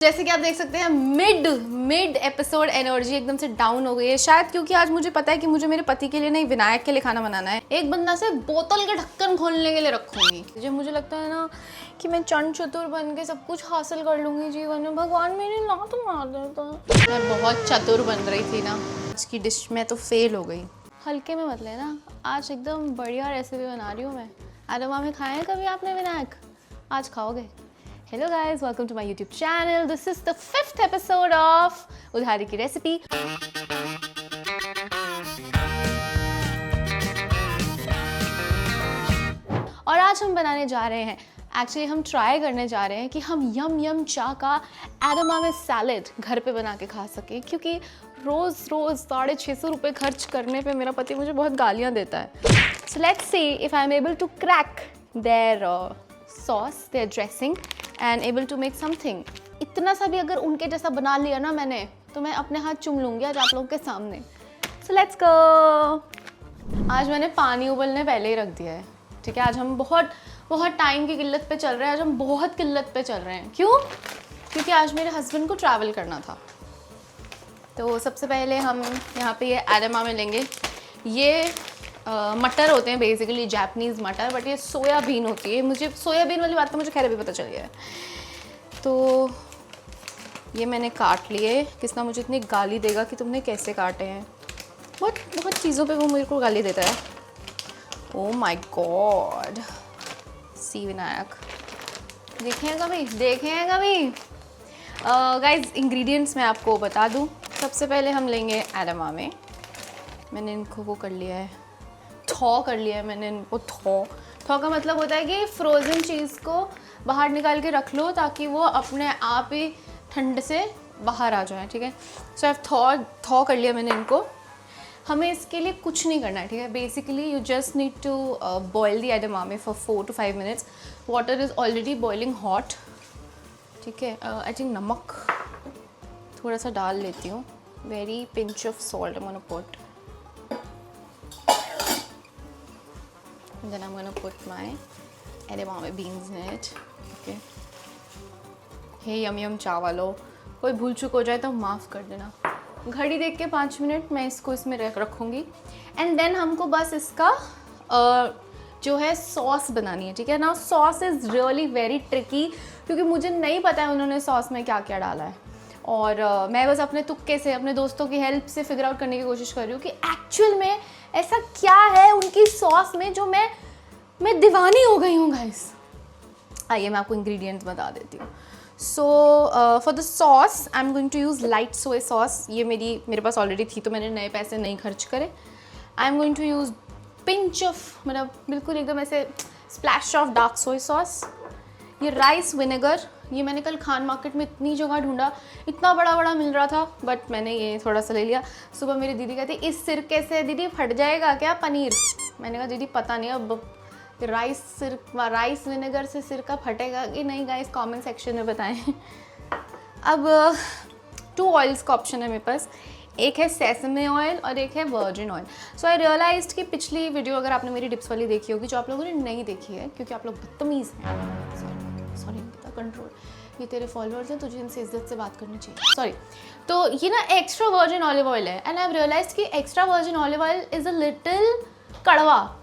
जैसे कि आप देख सकते हैं मिड एपिसोड एनर्जी एकदम से डाउन हो गई है, शायद क्योंकि आज मुझे पता है कि मुझे मेरे पति के लिए नहीं विनायक के लिए खाना बनाना है। एक बंदा से बोतल के ढक्कन खोलने के लिए रखूंगी। मुझे लगता है ना कि मैं चंड चतुर बन के सब कुछ हासिल कर लूंगी जीवन में। भगवान मेरी लात मार देता। मैं बहुत चतुर बन रही थी ना, आज की डिश में तो फेल हो गई। हल्के में मत लेना, आज एकदम बढ़िया रेसिपी बना रही हूँ मैं। आरोमा में खाए कभी आपने विनायक? आज खाओगे। Hello guys, welcome to my YouTube channel. This is the 5th episode of उधारी की रेसिपी। और आज हम बनाने जा रहे हैं, एक्चुअली हम ट्राई करने जा रहे हैं कि हम यम चा का एडोमामे सैलेड घर पे बना के खा सकें, क्योंकि रोज़ 650 रुपये खर्च करने पे मेरा पति मुझे बहुत गालियाँ देता है। So let's see if I'm able to crack their sauce, their dressing and able to make something। इतना सा भी अगर उनके जैसा बना लिया ना मैंने, तो मैं अपने हाथ चूम लूँगी आज आप लोगों के सामने। So let's go। आज मैंने पानी उबलने पहले ही रख दिया है, ठीक है। आज हम बहुत टाइम की किल्लत पे चल रहे हैं। आज हम बहुत किल्लत पे चल रहे हैं। क्यों? क्योंकि आज मेरे हस्बैंड को ट्रैवल करना था। तो सबसे पहले हम यहाँ पे ये एडोमामे लेंगे। ये मटर होते हैं बेसिकली, जापानीज़ मटर, बट ये सोयाबीन होती है। मुझे सोयाबीन वाली बात तो मुझे खैर अभी पता चल गया है। तो ये मैंने काट लिए। किसना मुझे इतनी गाली देगा कि तुमने कैसे काटे हैं। बहुत चीज़ों पे वो मेरे को गाली देता है। Oh my God. सी विनायक देखे हैं कभी? गाइज इंग्रेडिएंट्स मैं आपको बता दूँ। सबसे पहले हम लेंगे एडोमामे। मैंने इनको वो कर लिया है, थॉ कर लिया है मैंने इनको। थॉ का मतलब होता है कि फ्रोज़न चीज़ को बाहर निकाल के रख लो ताकि वो अपने आप ही ठंड से बाहर आ जाए, ठीक है। सो आई थॉ कर लिया मैंने इनको। हमें इसके लिए कुछ नहीं करना है, ठीक है। Basically you just need to boil the edamame for 4 to 5 minutes। Water is already boiling hot, ठीक है। आई थिंक नमक थोड़ा सा डाल लेती हूँ। Very pinch of salt I am gonna put. Then I'm gonna put my edamame beans in it. Okay. हे यम चा वालों, कोई भूल चूक हो जाए तो माफ़ कर देना। घड़ी देख के 5 मिनट मैं इसको इसमें रखूँगी। एंड देन हमको बस इसका जो है सॉस बनानी है, ठीक है ना। Sauce is really very tricky, क्योंकि मुझे नहीं पता है उन्होंने सॉस में क्या क्या डाला है। और मैं बस अपने तुक्के से, अपने दोस्तों की हेल्प से फिगर आउट करने की कोशिश कर रही हूँ कि एक्चुअल में ऐसा क्या है उनकी सॉस में जो मैं दीवानी हो गई हूँ गाइस। आइए मैं आपको इंग्रेडिएंट्स बता देती हूँ। So for the sauce I am going to use light soya sauce. ये मेरे पास ऑलरेडी थी, तो मैंने नए पैसे नहीं खर्च करे। I am going to use pinch of, मतलब बिल्कुल एकदम ऐसे splash of dark soya sauce. ये राइस विनेगर, ये मैंने कल खान मार्केट में इतनी जगह ढूंढा, इतना बड़ा मिल रहा था, बट मैंने ये थोड़ा सा ले लिया। सुबह मेरी दीदी कहती इस सिरके से दीदी फट जाएगा क्या पनीर? मैंने कहा दीदी पता नहीं, अब राइस विनेगर से सिरका फटेगा कि नहीं गाइस, कमेंट सेक्शन में बताएं। अब 2 ऑयल्स का ऑप्शन है मेरे पास। एक है सेसमे ऑयल और एक है वर्जिन ऑयल। सो आई रियलाइज्ड कि पिछली वीडियो अगर आपने मेरी टिप्स वाली देखी होगी, जो आप लोगों ने नहीं देखी है क्योंकि आप लोग बदतमीज़ हैं। सॉरी कंट्रोल, ये तेरे फॉलोअर्स हैं, तुझे इनसे इज्जत से बात करनी चाहिए। सॉरी। तो ये ना एक्स्ट्रा वर्जिन ऑलिव ऑयल है, एंड आई हैव रियलाइज्ड कि extra virgin olive oil is a little कड़वा।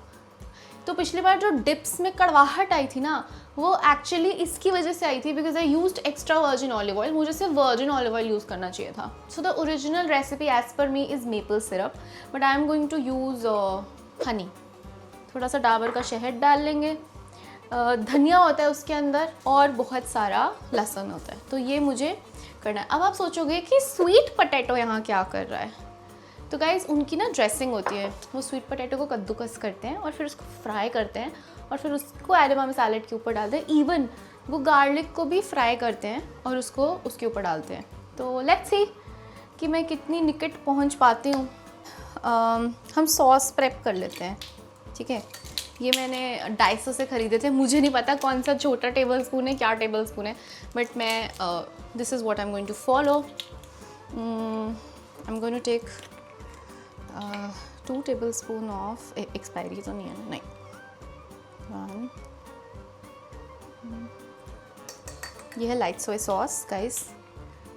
तो पिछली बार जो डिप्स में कड़वाहट आई थी ना, वो एक्चुअली इसकी वजह से आई थी, because I used extra virgin olive oil. मुझे सिर्फ वर्जिन ऑलिव ऑयल यूज़ करना चाहिए था। So the original recipe as per me is maple syrup, but I am going to use honey. थोड़ा सा डाबर का शहद डाल लेंगे। धनिया होता है उसके अंदर, और बहुत सारा लहसुन होता है। तो ये मुझे करना है। अब आप सोचोगे कि स्वीट पोटैटो यहाँ क्या कर रहा है। तो गाइज़ उनकी ना ड्रेसिंग होती है, वो स्वीट पोटैटो को कद्दूकस करते हैं और फिर उसको फ्राई करते हैं और फिर उसको एडोमामे सैलेड के ऊपर डालते हैं। इवन वो गार्लिक को भी फ्राई करते हैं और उसको उसके ऊपर डालते हैं। तो लेट्स सी कि मैं कितनी निकट पहुँच पाती हूँ। हम सॉस प्रेप कर लेते हैं, ठीक है। ये मैंने डाइसो से ख़रीदे थे। मुझे नहीं पता कौन सा छोटा टेबल स्पून है, क्या टेबल स्पून है, बट मैं this is what I am going to follow. I am going to take 2 tablespoon of, expiry तो नहीं है, नहीं, 1। ये है light soya sauce guys.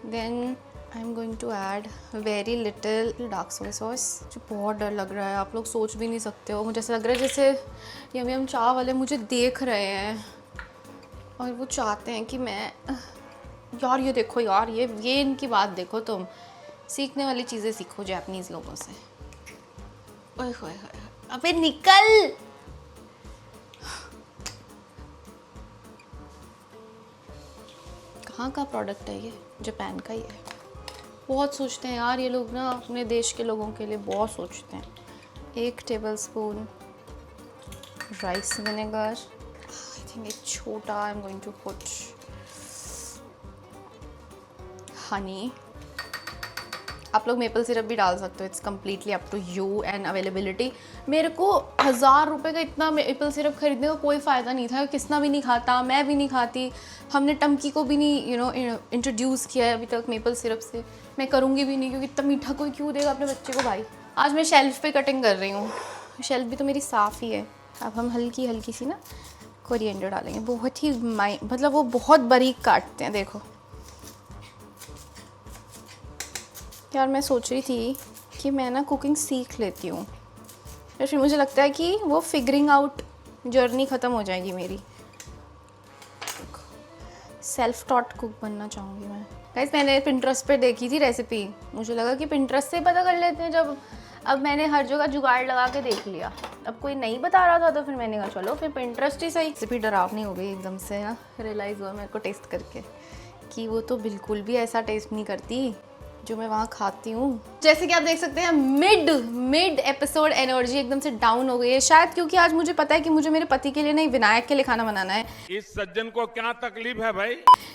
Then I am going to add very little dark soya sauce, जो बहुत डर लग रहा है, आप लोग सोच भी नहीं सकते हो। मुझे ऐसा लग रहा है जैसे यम यम चाह वाले मुझे देख रहे हैं और वो चाहते हैं कि मैं, यार ये देखो यार, ये इनकी बात देखो, तुम सीखने वाली चीज़ें सीखो जापानीज़ लोगों से। ओए होए होए, अबे निकल। कहाँ का प्रोडक्ट है ये? जापान का ही है। बहुत सोचते हैं यार ये लोग ना, अपने देश के लोगों के लिए बहुत सोचते हैं। 1 tablespoon rice vinegar, I think एक छोटा, I am going to put honey. आप लोग मेपल सिरप भी डाल सकते हो, it's completely up to you and availability. मेरे को 1000 रुपये का इतना मेपल सिरप खरीदने का कोई फ़ायदा नहीं था, किसना भी नहीं खाता, मैं भी नहीं खाती, हमने टमकी को भी नहीं इंट्रोड्यूस किया है अभी तक मेपल सिरप से। मैं करूँगी भी नहीं, क्योंकि इतना मीठा कोई क्यों देगा अपने बच्चे को भाई। आज मैं शेल्फ़ पे कटिंग कर रही हूँ, शेल्फ़ भी तो मेरी साफ़ ही है। अब हम हल्की हल्की सी ना कोरिएंडर डालेंगे, बहुत ही मतलब वो बहुत बारीक काटते हैं, देखो यार। मैं सोच रही थी कि मैं ना कुकिंग सीख लेती हूँ, फिर मुझे लगता है कि वो फिगरिंग आउट जर्नी ख़त्म हो जाएगी मेरी। सेल्फ टॉट कुक बनना चाहूँगी मैं। गाइस मैंने पिंटरेस्ट पे देखी थी रेसिपी, मुझे लगा कि पिंटरेस्ट से पता कर लेते हैं, जब अब मैंने हर जगह जुगाड़ लगा के देख लिया, अब कोई नहीं बता रहा था तो फिर मैंने कहा चलो फिर पिंटरेस्ट ही सही। रेसिपी डरावनी हो गई एकदम से ना, रियलाइज़ हुआ मेरे को टेस्ट करके कि वो तो बिल्कुल भी ऐसा टेस्ट नहीं करती जो मैं वहाँ खाती हूँ। जैसे कि आप देख सकते हैं मिड एपिसोड एनर्जी एकदम से डाउन हो गई है, शायद क्योंकि आज मुझे पता है कि मुझे मेरे पति के लिए नहीं, विनायक के लिए खाना बनाना है। इस सज्जन को क्या तकलीफ है भाई?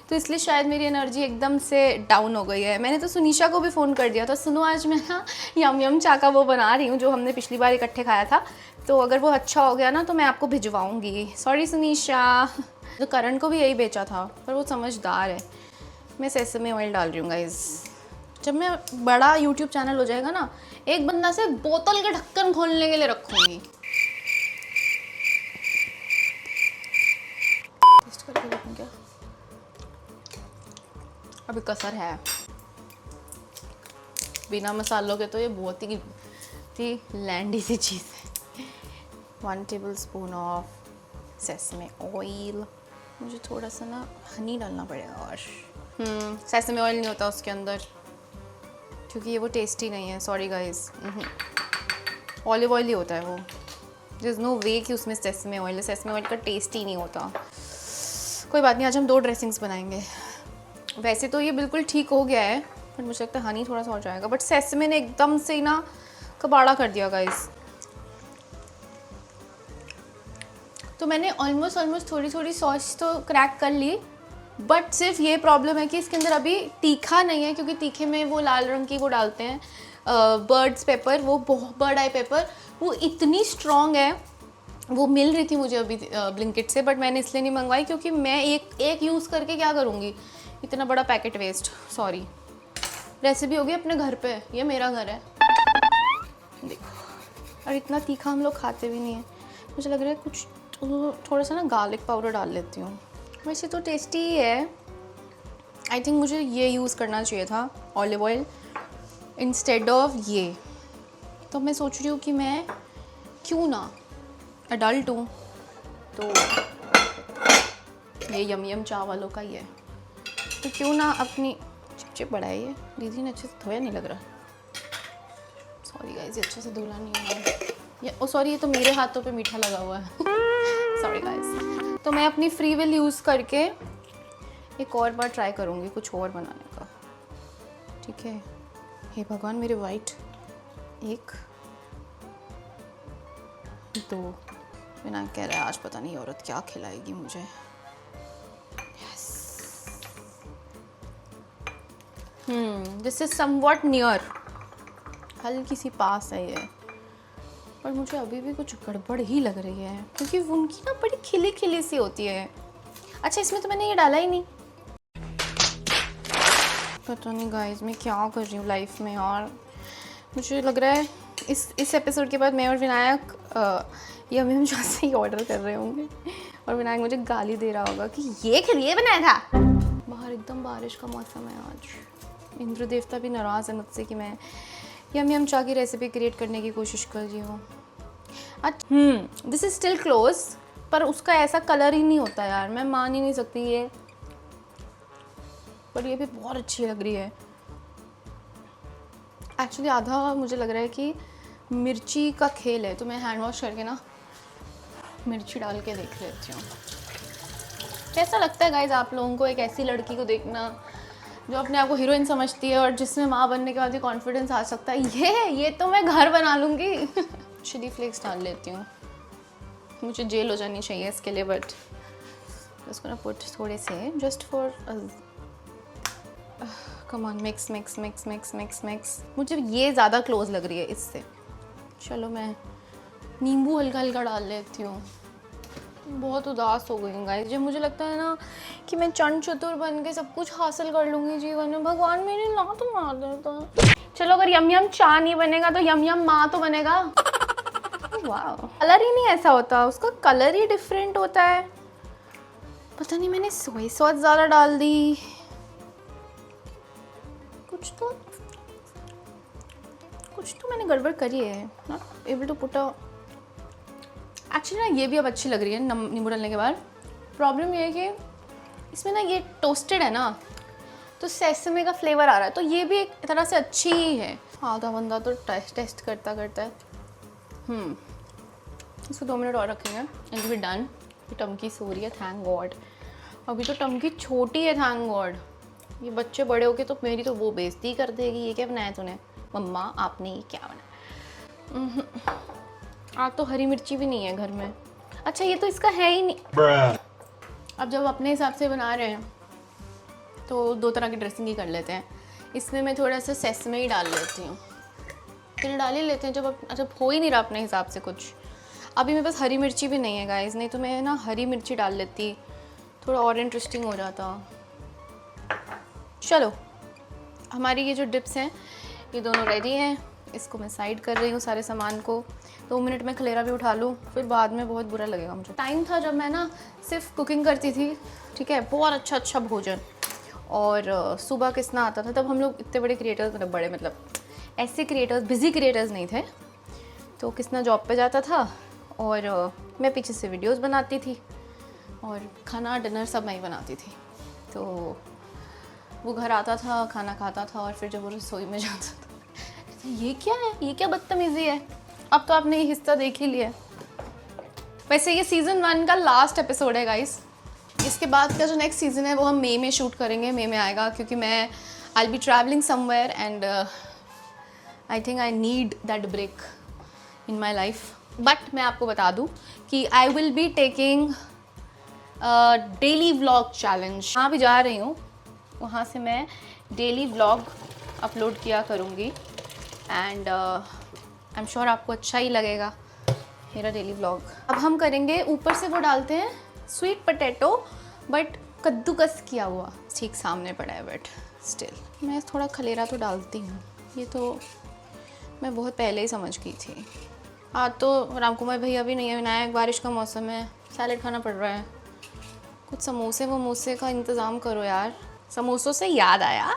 तो इसलिए शायद मेरी एनर्जी एकदम से डाउन हो गई है। मैंने तो सुनीशा को भी फ़ोन कर दिया था, सुनो आज मैं ना यम यम चा का वो बना रही हूँ जो हमने पिछली बार इकट्ठे खाया था, तो अगर वो अच्छा हो गया ना तो मैं आपको भिजवाऊँगी। सॉरी सुनीशा। तो करण को भी यही बेचा था, पर वो समझदार है। मैं सेसमे ऑयल डाल रही हूँ गाइस। जब मैं बड़ा यूट्यूब चैनल हो जाएगा ना, एक बंदा से बोतल के ढक्कन खोलने के लिए रखूँगी। टेस्ट करके देखूँ क्या, अभी कसर है। बिना मसालों के तो ये बहुत ही लैंडी सी चीज़ है। 1 टेबलस्पून ऑफ सेसमे ऑयल। मुझे थोड़ा सा ना हनी डालना पड़ेगा, और सेसमे ऑयल नहीं होता उसके अंदर, क्योंकि ये वो टेस्टी नहीं है। सॉरी गाइस, ऑलिव ऑयल ही होता है वो। देयर इज़ नो वे कि उसमें सेसमे ऑयल है, सेसमे ऑयल का टेस्ट ही नहीं होता। कोई बात नहीं, आज हम 2 ड्रेसिंग्स बनाएंगे। वैसे तो ये बिल्कुल ठीक हो गया है, पर मुझे लगता है हनी थोड़ा सा हो जाएगा, बट सेसमे ने एकदम से ना कबाड़ा कर दिया गाइस। तो मैंने ऑलमोस्ट थोड़ी सॉस तो क्रैक कर ली, बट सिर्फ ये प्रॉब्लम है कि इसके अंदर अभी तीखा नहीं है, क्योंकि तीखे में वो लाल रंग की वो डालते हैं बर्ड्स पेपर, वो बर्ड आई पेपर, वो इतनी स्ट्रॉन्ग है। वो मिल रही थी मुझे अभी ब्लिंकिट से, बट मैंने इसलिए नहीं मंगवाई क्योंकि मैं एक यूज़ करके क्या करूँगी, इतना बड़ा पैकेट वेस्ट। सॉरी, रेसिपी होगी अपने घर पे, ये मेरा घर है देखो। और इतना तीखा हम लोग खाते भी नहीं है। मुझे लग रहा है कुछ थोड़ा सा ना गार्लिक पाउडर डाल लेती हूँ। वैसे तो टेस्टी ही है। आई थिंक मुझे ये यूज़ करना चाहिए था, ऑलिव ऑयल, इंस्टेड ऑफ ये। तो मैं सोच रही हूँ कि मैं क्यों ना, अडल्ट हूँ तो ये यम यम चाय वालों का ही है, तो क्यों ना अपनी चिपचिप बढ़ाई है। दीदी ने अच्छे से धोया नहीं लग रहा। सॉरी गाइस, ये अच्छे से धुला नहीं हुआ है। ओ सॉरी, ये तो मेरे हाथों पे मीठा लगा हुआ है। Sorry guys. तो मैं अपनी फ्री विल यूज़ करके एक और बार ट्राई करूँगी कुछ और बनाने का, ठीक है। हे भगवान मेरे वाइट, 1 2। विनायक कह रहा है आज पता नहीं औरत क्या खिलाएगी मुझे। दिस इज समवॉट नियर, हल्की सी पास है ये, पर मुझे अभी भी कुछ गड़बड़ ही लग रही है, क्योंकि उनकी ना बड़ी खिली खिली सी होती है। अच्छा, इसमें तो मैंने ये डाला ही नहीं। पता नहीं गाइस मैं क्या कर रही हूँ लाइफ में यार। मुझे लग रहा है इस एपिसोड के बाद मैं और विनायक यम यम चाय से ही ऑर्डर कर रहे होंगे, और विनायक मुझे गाली दे रहा होगा कि ये बनाया था। बाहर बाहर एकदम बारिश का मौसम है आज। इंद्र देवता भी नाराज़ है मुझसे कि मैं यम चाय की रेसिपी क्रिएट करने की कोशिश कर रही हूँ। अच्छा दिस इज़ स्टिल क्लोज, पर उसका ऐसा कलर ही नहीं होता यार, मैं मान ही नहीं सकती ये, पर ये भी बहुत अच्छी लग रही है। एक्चुअली आधा मुझे लग रहा है कि मिर्ची का खेल है, तो मैं हैंड वॉश करके ना मिर्ची डाल के देख लेती हूँ। कैसा लगता है गाइज आप लोगों को एक ऐसी लड़की को देखना जो अपने आप को हीरोइन समझती है और जिसमें माँ बनने के बाद भी कॉन्फिडेंस आ सकता है। ये तो मैं घर बना लूँगी। चिली फ्लेक्स डाल लेती हूँ, मुझे जेल हो जानी चाहिए इसके लिए, बट उसको ना पुट थोड़े से just for come on, mix mix mix mix mix mix. मुझे ये ज़्यादा क्लोज लग रही है इससे। चलो मैं नींबू हल्का हल्का डाल लेती हूँ। बहुत उदास हो गई हूँ गाइस, जब मुझे लगता है ना कि मैं चंड चतुर बन के सब कुछ हासिल कर लूँगी जीवन में, भगवान मेरी लात मार देता। चलो अगर यम यम चाय नहीं बनेगा तो यम यम माँ तो बनेगा। वाह, कलर ही नहीं ऐसा होता, उसका कलर ही डिफरेंट होता है। पता नहीं मैंने सोया सॉस ज़्यादा डाल दी, कुछ तो मैंने गड़बड़ करी है। Not able to put a, actually ना ये भी अब अच्छी लग रही है नींबू डालने के बाद। प्रॉब्लम ये है कि इसमें ना ये टोस्टेड है ना, तो सेसमे का फ्लेवर आ रहा है, तो ये भी एक तरह से अच्छी ही है। आधा बंदा तो टेस्ट करता है। इसको 2 मिनट और रखेंगे एंड बी डन। टमकी सो रही है, थैंक गॉड। अभी तो टमकी छोटी है, थैंक गॉड। ये बच्चे बड़े होके तो मेरी तो वो बेइज्जती कर देगी। ये क्या बनाया तूने मम्मा, आपने ये क्या बनाया? आज तो हरी मिर्ची भी नहीं है घर में। अच्छा ये तो इसका है ही नहीं। अब जब अपने हिसाब से बना रहे हैं तो 2 तरह की ड्रेसिंग ही कर लेते हैं। इसमें मैं थोड़ा सा सेसमे ही डाल लेती हूँ, फिर डाल ही लेते हैं जब हो ही नहीं रहा अपने हिसाब से कुछ। अभी मेरे पास हरी मिर्ची भी नहीं है गाइस, नहीं तो मैं ना हरी मिर्ची डाल लेती, थोड़ा और इंटरेस्टिंग हो जाता। चलो हमारी ये जो डिप्स हैं ये दोनों रेडी हैं। इसको मैं साइड कर रही हूँ सारे सामान को। 2 मिनट में खलेरा भी उठा लूँ, फिर बाद में बहुत बुरा लगेगा मुझे। टाइम था जब मैं ना सिर्फ कुकिंग करती थी, ठीक है, बहुत अच्छा भोजन, और सुबह किसना आता था। तब हम लोग इतने बड़े क्रिएटर्स, मतलब ऐसे क्रिएटर्स, बिजी क्रिएटर्स नहीं थे। तो किसना जॉब पे जाता था और मैं पीछे से वीडियोस बनाती थी और खाना डिनर सब मैं ही बनाती थी। तो वो घर आता था, खाना खाता था, और फिर जब वो रसोई में जाता था तो ये क्या है, ये क्या बदतमीज़ी है। अब तो आपने ये हिस्सा देख ही लिया। वैसे ये सीज़न 1 का लास्ट एपिसोड है गाइस। इसके बाद का जो नेक्स्ट सीज़न है वो हम मई में शूट करेंगे। मई में आएगा क्योंकि मैं I be travelling somewhere and I think I need that break in my life. But मैं आपको बता दूँ कि I will be taking daily vlog challenge. वहाँ भी जा रही हूँ, वहाँ से मैं डेली व्लॉग अपलोड किया करूँगी एंड आई एम श्योर आपको अच्छा ही लगेगा मेरा डेली व्लॉग। अब हम करेंगे, ऊपर से वो डालते हैं स्वीट पोटैटो, बट कद्दूकस किया हुआ ठीक सामने पड़ा है, बट स्टिल मैं थोड़ा खलेरा तो डालती हूँ। ये तो मैं बहुत पहले ही समझ गई थी। आज तो राम कुमार भैया भी नहीं है, विनायक, बारिश का मौसम है, सैलेड खाना पड़ रहा है। कुछ समोसे वमोसे का इंतज़ाम करो यार। समोसों से याद आया,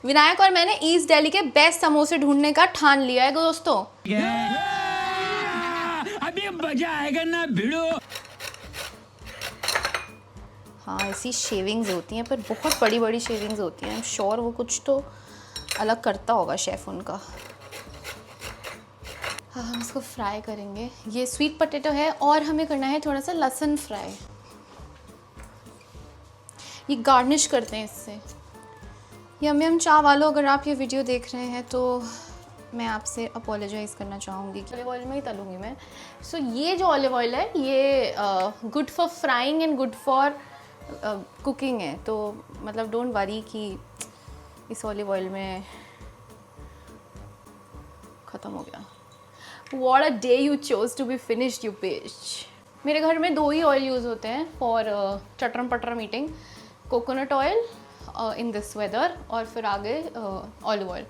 विनायक और मैंने ईस्ट दिल्ली के बेस्ट समोसे ढूंढने का ठान लिया है दोस्तों। अभी मजा आएगा ना भिड़ो। हाँ ऐसी शेविंग्स होती हैं, पर बहुत बड़ी बड़ी शेविंग्स होती हैं। आई एम श्योर वो कुछ तो अलग करता होगा शेफ़ उनका। हाँ हम इसको फ्राई करेंगे। ये स्वीट पोटैटो है और हमें करना है थोड़ा सा लहसुन फ्राई। ये गार्निश करते हैं इससे। यम यम चाय वालों, अगर आप ये वीडियो देख रहे हैं तो मैं आपसे अपोलोजाइज़ करना चाहूँगी। ऑलिव ऑयल में ही तलूँगी मैं। सो ये जो ऑलिव ऑयल है ये good for frying and good for cooking है। तो मतलब डोंट वरी कि इस ऑलिव ऑयल में ख़त्म हो गया। What a day you chose to be finished, you bitch। मेरे घर में 2 ही ऑयल यूज़ होते हैं फॉर चटरम पटरम eating, coconut oil in this weather और फिर आगे ऑलिव ऑयल।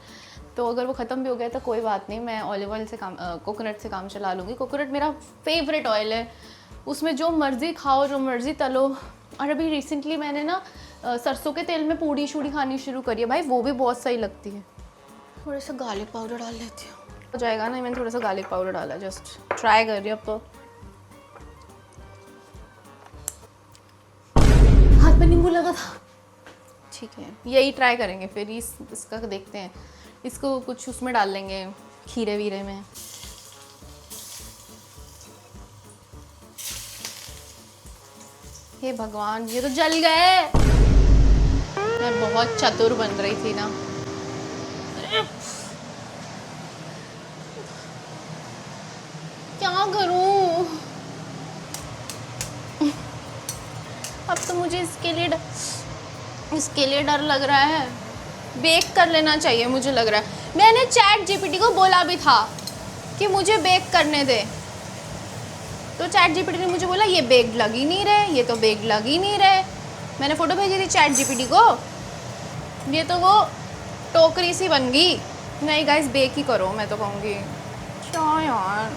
तो अगर वो ख़त्म भी हो गया तो कोई बात नहीं, मैं ऑलिव ऑयल से काम कोकोनट से काम चला लूँगी। कोकोनट मेरा फेवरेट ऑयल है, उसमें जो मर्ज़ी खाओ, जो मर्ज़ी तलो। और अभी रिसेंटली मैंने ना सरसों के तेल में पूड़ी शूड़ी खानी शुरू करी है भाई, वो भी बहुत सही लगती है। थोड़ा सा गार्लिक पाउडर डाल लेती हूँ, हो जाएगा ना। मैंने थोड़ा सा गार्लिक पाउडर डाला, जस्ट ट्राई कर रही हूँ। अब तो हाथ में नींबू लगा था, ठीक है यही ट्राई करेंगे फिर। इसका देखते हैं, इसको कुछ उसमें डाल लेंगे, खीरे वीरे में। हे भगवान, ये तो जल गए। मैं बहुत चतुर बन रही थी ना। क्या करूं? अब तो मुझे इसके लिए डर लग रहा है। बेक कर लेना चाहिए मुझे लग रहा है। मैंने चैट जीपीटी को बोला भी था कि मुझे बेक करने दे, तो चैट जीपीटी ने मुझे बोला ये बेक लग ही नहीं रहे, ये तो बेक लग ही नहीं रहे। मैंने फ़ोटो भेजी थी चैट जीपीटी को, ये तो वो टोकरी सी बन गई। नहीं गाइस, बेक ही करो, मैं तो कहूँगी। क्या यार।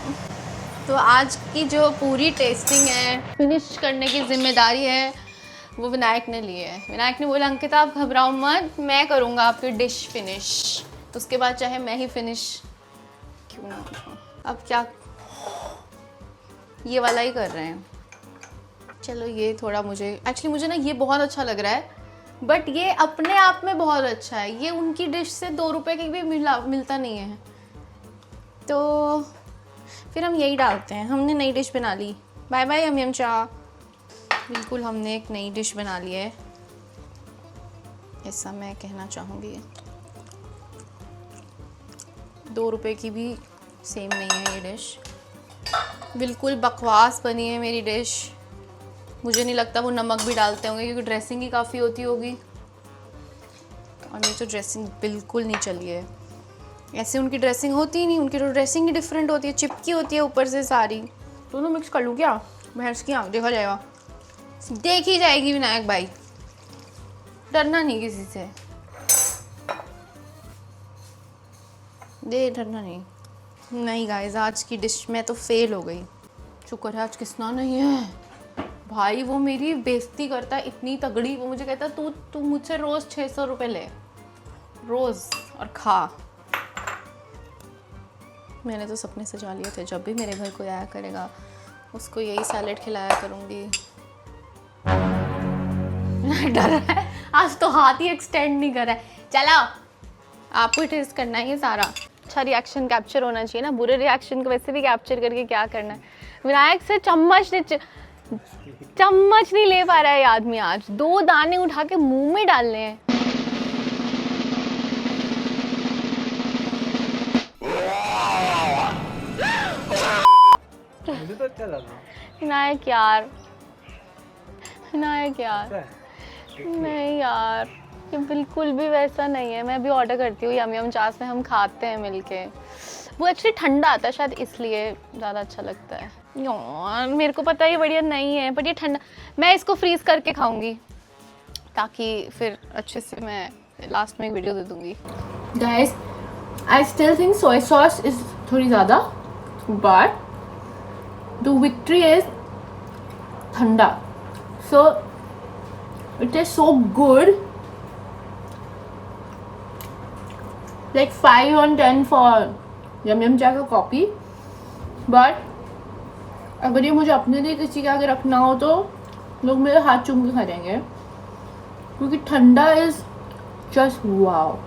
तो आज की जो पूरी टेस्टिंग है, फिनिश करने की जिम्मेदारी है, वो विनायक ने ली है। विनायक ने बोला अंकिता आप घबराओ मत, मैं करूँगा आपकी डिश फिनिश, उसके बाद चाहे मैं ही फिनिश क्यों ना। अब क्या, ये वाला ही कर रहे हैं। चलो ये थोड़ा मुझे ना ये बहुत अच्छा लग रहा है, बट ये अपने आप में बहुत अच्छा है। ये उनकी डिश से 2 रुपए की भी मिलता नहीं है, तो फिर हम यही डालते हैं। हमने नई डिश बना ली। बाय बाय यम यम चा। बिल्कुल हमने एक नई डिश बना ली है, ऐसा मैं कहना चाहूँगी। 2 रुपए की भी सेम नहीं है ये डिश, बिल्कुल बकवास बनी है मेरी डिश। मुझे नहीं लगता वो नमक भी डालते होंगे, क्योंकि ड्रेसिंग ही काफ़ी होती होगी। और मेरी तो ड्रेसिंग बिल्कुल नहीं चली है। ऐसे उनकी ड्रेसिंग होती ही नहीं, उनकी तो ड्रेसिंग ही डिफरेंट होती है, चिपकी होती है ऊपर से सारी। दोनों मिक्स कर लूँ क्या? भैंस की आँख, देखा जाएगा, देखी जाएगी विनायक भाई, डरना नहीं किसी से, डरना नहीं। नहीं गाइस, आज की डिश में तो फेल हो गई। शुक्र है आज किसना नहीं है भाई। वो मेरी बेइज्जती करता है इतनी तगड़ी। वो मुझे कहता है तू मुझसे रोज़ 600 रुपये ले रोज़ और खा। मैंने तो सपने सजा लिए थे, जब भी मेरे घर कोई आया करेगा उसको यही सैलेड खिलाया करूँगी। डर रहा है आज तो, हाथ ही एक्सटेंड नहीं कर रहा है। चलो आपको ही टेस्ट करना है ये सारा। अच्छा रिएक्शन कैप्चर होना चाहिए ना, बुरे रिएक्शन को वैसे भी कैप्चर करके क्या करना है। विनायक से चम्मच नहीं ले पा रहा है ये आदमी। आज 2 दाने उठा के मुंह में डालने हैं। मुझे तो अच्छा लगा। विनायक यार, नहीं यार, ये बिल्कुल भी वैसा नहीं है। मैं भी ऑर्डर करती हूँ यम यम चास में, हम खाते हैं मिलके। वो एक्चुअली ठंडा आता है शायद, इसलिए ज़्यादा अच्छा लगता है। यार मेरे को पता है ये बढ़िया नहीं है, बट ये ठंडा, मैं इसको फ्रीज करके खाऊंगी ताकि फिर अच्छे से मैं लास्ट में एक वीडियो दे दूंगी। Guys, I still think soya sauce is थोड़ी ज़्यादा, बट द विक्ट्री इज ठंडा, so it is so good. Like 5 on 10 for यम यम चा का कॉपी। बट अगर ये मुझे अपने लिए किसी के आगे रखना हो तो लोग मेरे हाथ चूम के खा क्योंकि ठंडा इज जस्ट वाओ।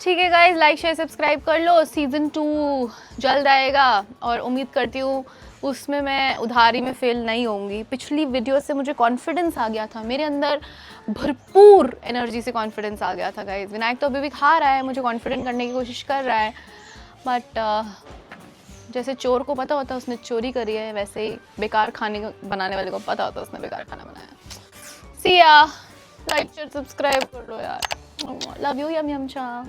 ठीक है गाइज, लाइक शेयर सब्सक्राइब कर लो। सीज़न 2 जल्द आएगा और उम्मीद करती हूँ उसमें मैं उधारी में फेल नहीं होंगी। पिछली वीडियो से मुझे कॉन्फिडेंस आ गया था, मेरे अंदर भरपूर एनर्जी से कॉन्फिडेंस आ गया था गाइज। विनायक तो अभी भी खा रहा है, मुझे कॉन्फिडेंट करने की कोशिश कर रहा है, बट जैसे चोर को पता होता है उसने चोरी करी है, वैसे ही बेकार खाने बनाने वाले को पता होता है उसने बेकार खाना बनाया। सी या, लाइक शेयर सब्सक्राइब कर लो यार। लव यू यम यम चा।